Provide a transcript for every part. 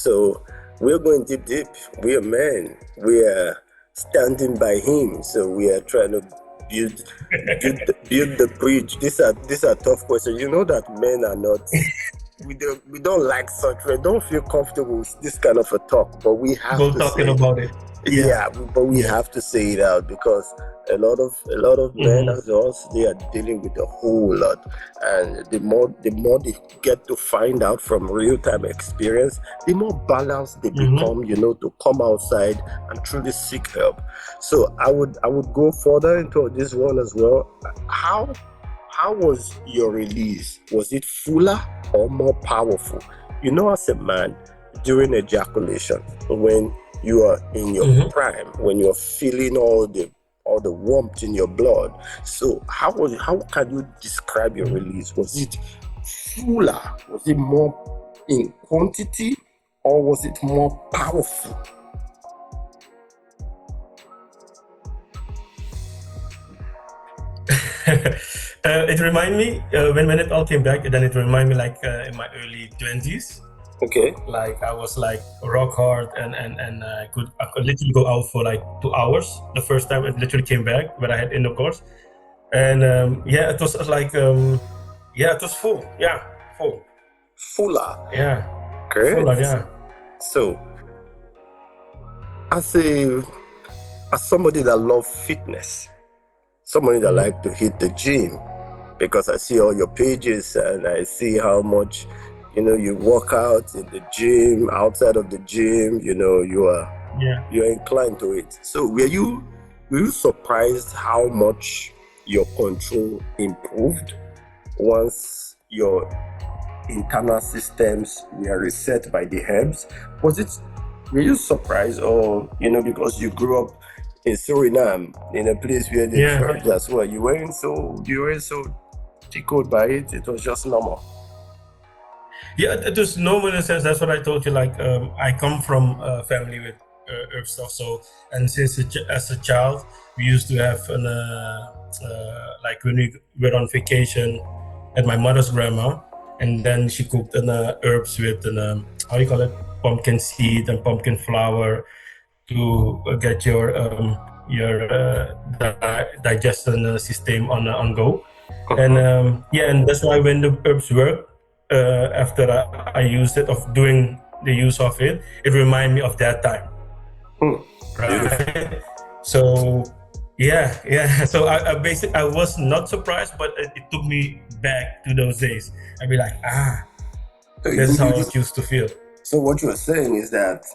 So we're going deep, deep. We are men. We are standing by him. So we are trying to build build the bridge. These are tough questions. You know that men are not. We don't like such. We don't feel comfortable with this kind of a talk, but we have Go to talking say it. about it. Yeah, but we Yeah. have to say it out because a lot of men Mhm. as us, they are dealing with a whole lot, and the more they get to find out from real time experience, the more balanced they Mhm. become, to come outside and truly seek help. So I would go further into this one as well. How was your release? Was it fuller or more powerful? As a man, during ejaculation, when you are in your Mhm. prime, when you're feeling all the warmth in your blood. So how can you describe your Mhm. release? Was it fuller? Was it more in quantity, or was it more powerful? It remind me when it all came back. Then it remind me like in my early 20s. Okay. Like I was like rock hard and I could literally go out for like 2 hours. The first time it literally came back when I had intercourse, and yeah, it was like yeah, it was full. Yeah, full. Fuller. Yeah, Great. full. Yeah. So as a as somebody that loves fitness, somebody that Mhm. like to hit the gym, because I see all your pages and I see how much you work out in the gym, outside of the gym, Yeah. you're inclined to it. So were you surprised how much your control improved once your internal systems were reset by the herbs? Were you surprised, or because you grew up in Suriname, in a place where the Yeah. herbs as well, you weren't so tickled by it? It was just normal. Yeah, it was normal in a sense. That's what I told you. Like, I come from a family with herb stuff. So, and since as a child, we used to have like when we were on vacation at my mother's grandma, and then she cooked herbs with how you call it, pumpkin seed and pumpkin flour to get your digestion system on go. And Uh-huh. yeah, and that's why when the herbs work, after I used it, of doing the use of it, it reminded me of that time, Hmm. Beautiful. right? So yeah. So I was not surprised, but it took me back to those days. I'd be like, So this is you, how you, it used to feel. so what you're saying is that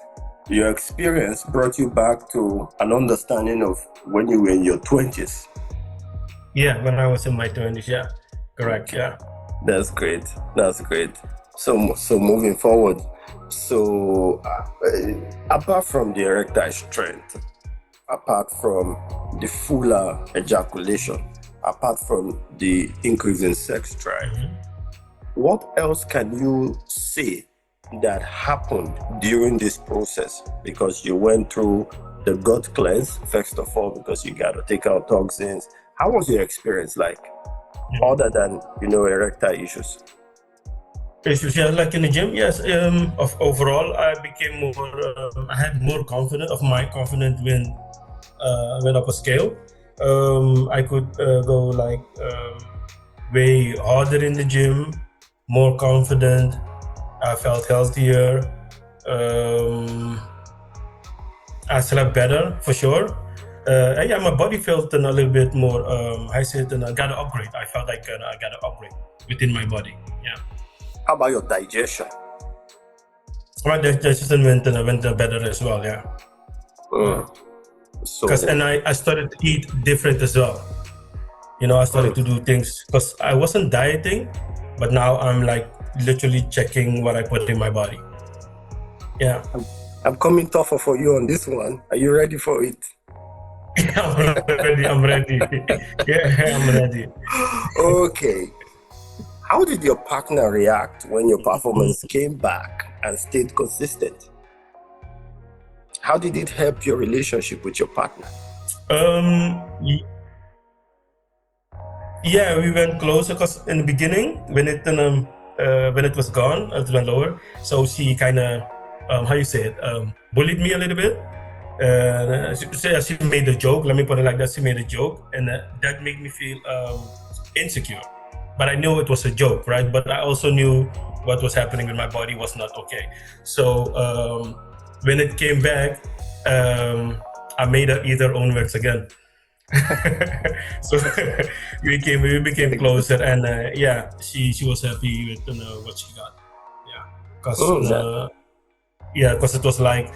your experience brought you back to an understanding of when you were in your 20s. Yeah, when I was in my 20s. Yeah, correct. Okay. Yeah. That's great. That's great. So moving forward, so apart from the erectile strength, apart from the fuller ejaculation, apart from the increase in sex drive, Mhm. what else can you say that happened during this process? Because you went through the gut cleanse, first of all, because you got to take out toxins. How was your experience like, Yeah. other than, erectile issues? Issues, yeah, like in the gym, yes. Of overall, I became more. I had more confidence of my confidence when went up a scale. I could go like way harder in the gym, more confident. I felt healthier. Um, I slept better for sure. And yeah, my body felt a little bit more. I said, I got to upgrade. I felt like I got to upgrade within my body. Yeah. How about your digestion? My digestion went better as well. Yeah. Yeah. Mm. Cause So, and I started to eat different as well. I started to mm, do things because I wasn't dieting, but now I'm like literally checking what I put in my body. Yeah. I'm coming tougher for you on this one. Are you ready for it? I'm ready. I'm ready. Yeah, I'm ready. Okay. How did your partner react when your performance came back and stayed consistent? How did it help your relationship with your partner? Y- yeah, we went closer because in the beginning when it was gone, it went lower. So she kind of how you say it, bullied me a little bit. She made a joke. Let me put it like that. She made a joke, and that made me feel insecure. But I knew it was a joke, right? But I also knew what was happening with my body was not okay. So when it came back, I made her eat her own words again. So we became closer, and yeah, she was happy with what she got. Yeah, because it was like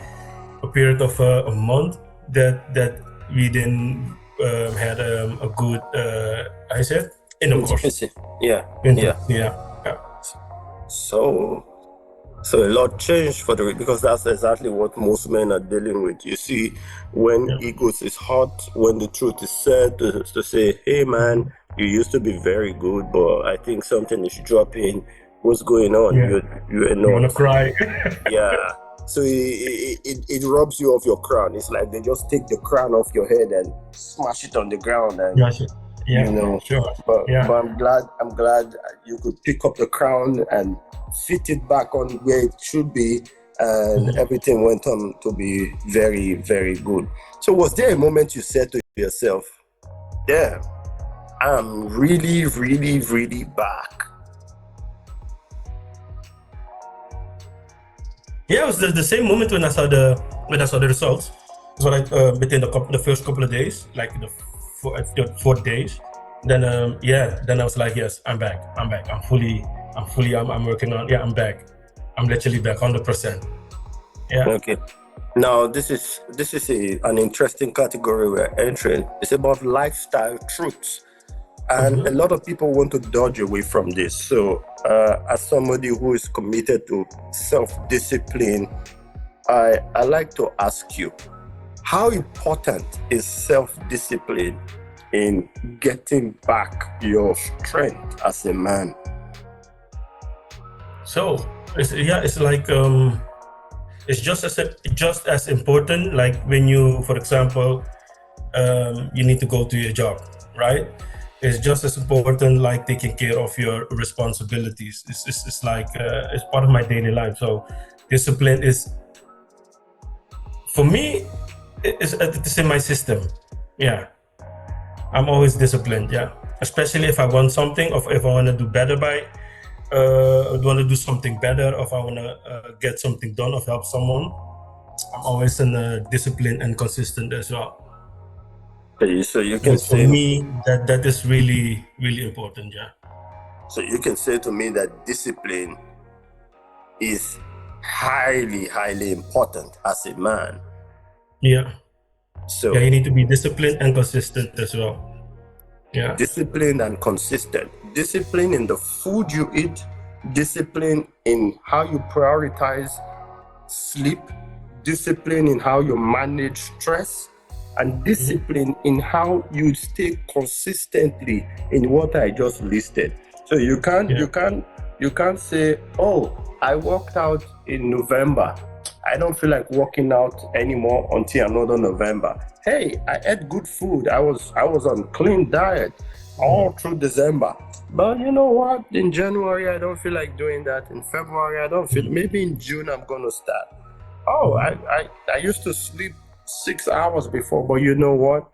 a period of a month that we didn't had a good I said intercourse. Intimacy. Yeah. Yeah. So a lot changed for the, because that's exactly what most men are dealing with. You see, when egos is hot, when the truth is said, to say, hey man, you used to be very good, but I think something is dropping. What's going on? Yeah. You're You wanna not. cry? Yeah. So it robs you of your crown. It's like they just take the crown off your head and smash it on the ground, and Yeah, you know. sure. But Yeah. I'm glad you could pick up the crown and fit it back on where it should be, and everything went on to be very, very good. So was there a moment you said to yourself, damn, I'm really, really, really back? Yeah, it was the same moment when I saw the results. It was like within the first couple of days, like the 4 days. Then then I was like, yes, I'm back. I'm working on. Yeah, I'm back. I'm literally back 100%. Yeah. Okay. Now this is an interesting category we're entering. It's about lifestyle truths. And a lot of people want to dodge away from this. So, as somebody who is committed to self-discipline, I like to ask you, how important is self-discipline in getting back your strength as a man? So it's like it's just as important. Like when you, for example, you need to go to your job, right? It's just as important like taking care of your responsibilities. It's like it's part of my daily life. So discipline is, for me, it's in my system. Yeah, I'm always disciplined. Yeah, especially if I want something, or if I want to do better want to do something better, or if I want to get something done, or help someone. I'm always in discipline and consistent as well. So you can For say, me, that is really, really important. Yeah. so you can say to me that discipline is highly, highly important as a man. Yeah. So Yeah, you need to be disciplined and consistent as well. Yeah. disciplined and consistent. Discipline in the food you eat, discipline in how you prioritize sleep, discipline in how you manage stress, and discipline in how you stay consistently in what I just listed. So you can't say, oh, I worked out in November, I don't feel like working out anymore until another November. Hey, I ate good food. I was on clean diet all through December. But you know what? In January, I don't feel like doing that. In February, I don't feel. Maybe in June, I'm gonna start. Oh, I used to sleep 6 hours before, but you know what?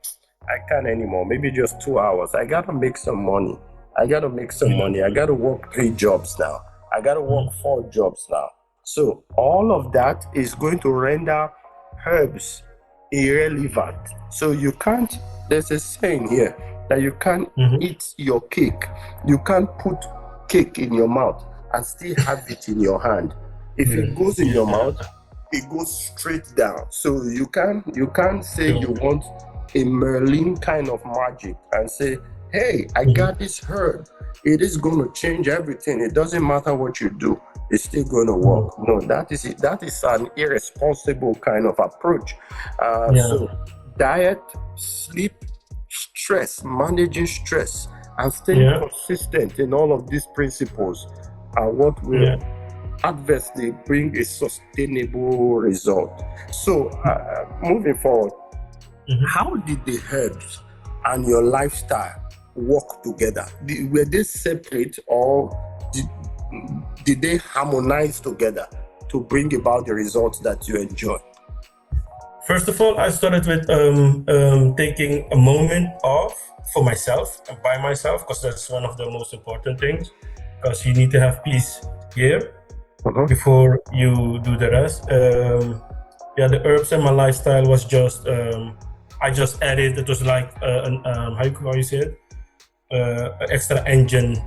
I can't anymore. Maybe just 2 hours. I gotta make some money. I gotta work 3 jobs now. I gotta work 4 jobs now. So all of that is going to render herbs irrelevant. So you can't, there's a saying here that you can't eat your cake. You can't put cake in your mouth and still have it in your hand. If it goes in your mouth, it goes straight down. So you can't say you want a Merlin kind of magic and say, hey, I got this herb. It is going to change everything. It doesn't matter what you do. It's still going to work. No, that is it. That is an irresponsible kind of approach. So diet, sleep, stress, managing stress, and staying consistent in all of these principles are what will adversely bring a sustainable result. So moving forward, how did the herbs and your lifestyle work together? Were they separate, or did they harmonize together? to bring about the results that you enjoy? First of all, I started with taking a moment off for myself and by myself, because that's one of the most important things, because you need to have peace here before you do the rest. The herbs and my lifestyle was just, I just added, it was like, how you say it? An extra engine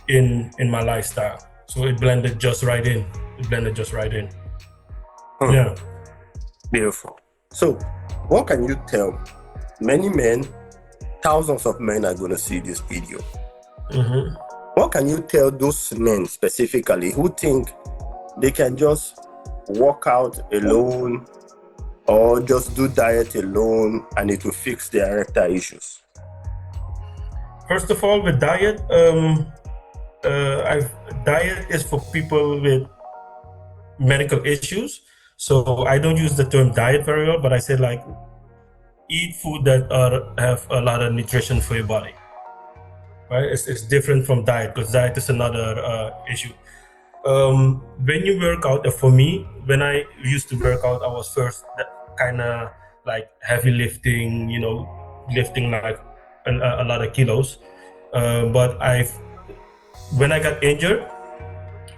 in my lifestyle. So it blended just right in. Yeah. Beautiful. So, what can you tell many men, thousands of men are going to see this video? What can you tell those men specifically who think they can just work out alone or just do diet alone and it will fix their erectile issues? First of all, with diet, diet is for people with medical issues. So I don't use the term diet very well, but I say like eat food that have a lot of nutrition for your body. Right? It's different from diet, because diet is another issue. When you work out, for me, when I used to work out, I was first kind of like heavy lifting, lifting like a lot of kilos. But when I got injured,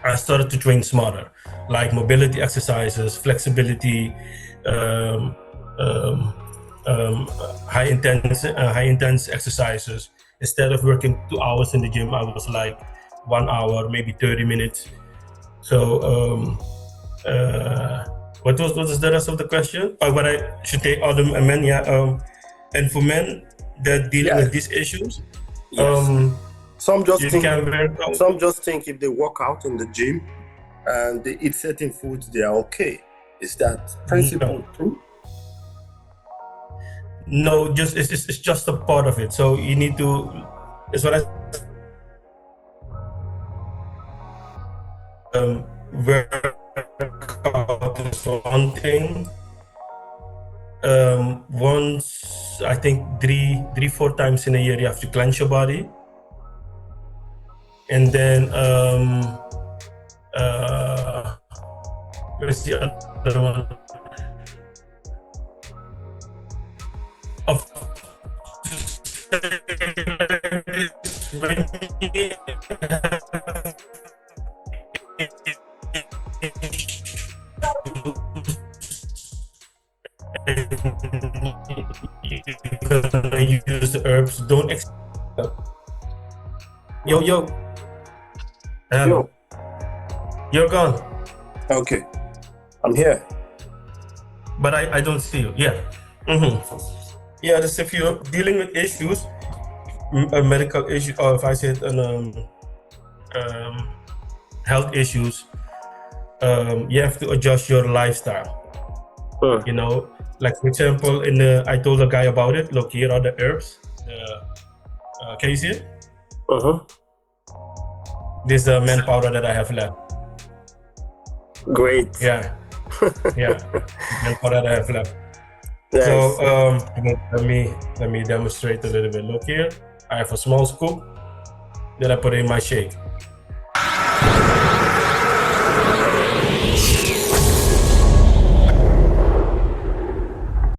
I started to train smarter, like mobility exercises, flexibility, high intense exercises. Instead of working 2 hours in the gym, I was like 1 hour, maybe 30 minutes. So, what was the rest of the question? What I should take other men, and for men that dealing with these issues, Some just think if they work out in the gym and they eat certain foods, they are okay. Is that principle true? No, it's just a part of it. So you need to. It's what I. Work out is one thing. Once, I think 3-4 times in a year, you have to cleanse your body. And then, where's the other one? You use the herbs. Don't. Yo. Hello. You're gone. Okay, I'm here. But I don't see you. Yeah. Yeah, just if you're dealing with issues, a medical issue, or if I said health issues, you have to adjust your lifestyle. Like for example, I told a guy about it. Look, here are the herbs. Can you see it? This is the manpower that I have left. Great. Yeah. Manpower that I have left. Yes. So let me demonstrate a little bit. Look here, I have a small scoop that I put in my shake.